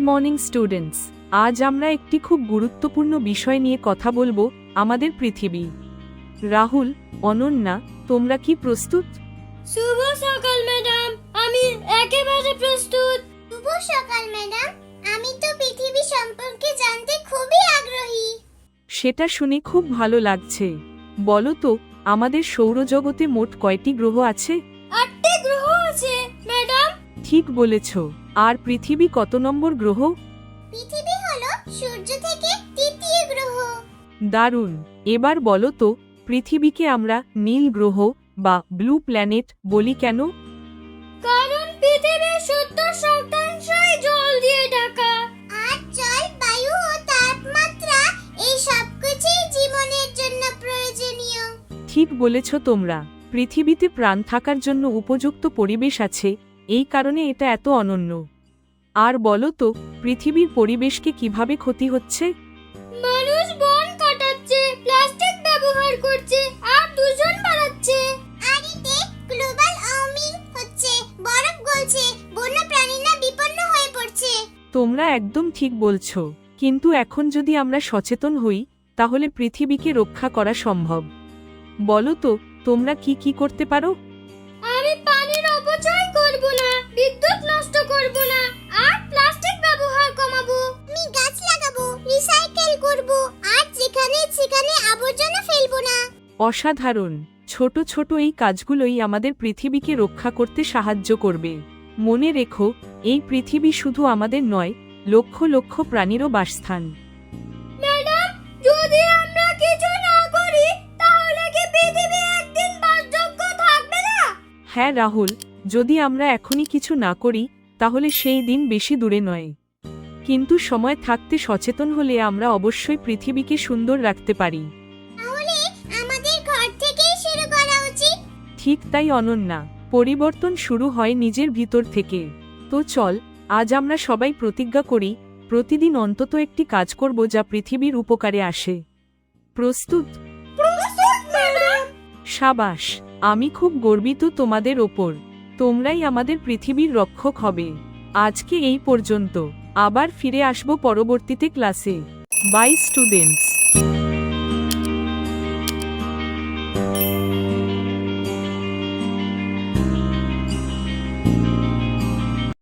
Morning students, আজ আমরা একটি খুব গুরুত্বপূর্ণ বিষয় নিয়ে কথা বলবো, আমাদের পৃথিবী। রাহুল, অনন্যা, তোমরা কি প্রস্তুত? শুভ সকাল ম্যাডাম, আমি একেবারে প্রস্তুত। শুভ সকাল ম্যাডাম, আমি তো পৃথিবী সম্পর্কে জানতে খুবই আগ্রহী। সেটা শুনে খুব ভালো লাগছে। বলো তো, আমাদের সৌরজগতে মোট কয়টি গ্রহ আছে? 8টি গ্রহ আছে ম্যাডাম। ঠিক বলেছ। আর পৃথিবী কত নম্বর গ্রহ? পৃথিবী হলো সূর্য থেকে তৃতীয় গ্রহ। দারুণ। এবার বলো তো, পৃথিবীকে আমরা নীল গ্রহ বা ব্লু প্ল্যানেট বলি কেন? কারণ পৃথিবীর 70% জল দিয়ে ঢাকা। আর জল, বায়ু ও তাপমাত্রা এই সবকিছুই জীবনের জন্য প্রয়োজনীয়। ঠিক বলেছ তোমরা। পৃথিবীতে প্রাণ থাকার জন্য উপযুক্ত পরিবেশ আছে, এই কারণে এটা এত অনন্য। আর বলো তো, পৃথিবীর পরিবেশকে কিভাবে ক্ষতি হচ্ছে? মানুষ বন কাটাচ্ছে, প্লাস্টিক ব্যবহার করছে আর দূষণ বাড়াচ্ছে। আর এতে গ্লোবাল ওয়ার্মিং হচ্ছে, বরফ গলছে, বন্য প্রাণীরা বিপন্ন হয়ে পড়ছে। তোমরা একদম ঠিক বলছো। কিন্তু এখন যদি আমরা সচেতন হই, তাহলে পৃথিবীকে রক্ষা করা সম্ভব। বলো তো, তোমরা কি কি করতে পারো? আমি পানির অপচয় করব না, বিদ্যুৎ নষ্ট করব না আর প্লাস্টিক ব্যবহার কমাবো। আমি গাছ লাগাবো, রিসাইকেল করব আর যেখানে সেখানে আবর্জনা ফেলবো না। অসাধারণ। ছোট ছোট এই কাজগুলোই আমাদের পৃথিবীকে রক্ষা করতে সাহায্য করবে। মনে রেখো, এই পৃথিবী শুধু আমাদের নয়, লক্ষ লক্ষ প্রাণীরও বাসস্থান। ম্যাডাম, যদি আমরা কিছু না করি তাহলে কি পৃথিবী একদিন বাসযোগ্য থাকবে না? হ্যাঁ রাহুল, যদি আমরা এখনই কিছু না করি, তাহলে সেই দিন বেশি দূরে নয়। কিন্তু সময় থাকতে সচেতন হলে আমরা অবশ্যই পৃথিবীকে সুন্দর রাখতে পারি। তাহলে আমাদের ঘর থেকেই শুরু করা উচিত। ঠিক তাই অনন্যা, পরিবর্তন শুরু হয় নিজের ভিতর থেকে। তো চল, আজ আমরা সবাই প্রতিজ্ঞা করি, প্রতিদিন অন্তত একটি কাজ করব যা পৃথিবীর উপকারে আসে। প্রস্তুত? প্রস্তুত ম্যাডাম। সাবাস, আমি খুব গর্বিত তোমাদের ওপর। তোমরাই আমাদের পৃথিবীর রক্ষক হবে। আজকে এই পর্যন্ত। আবার ফিরে আসব পরবর্তীতে ক্লাসে। Bye students.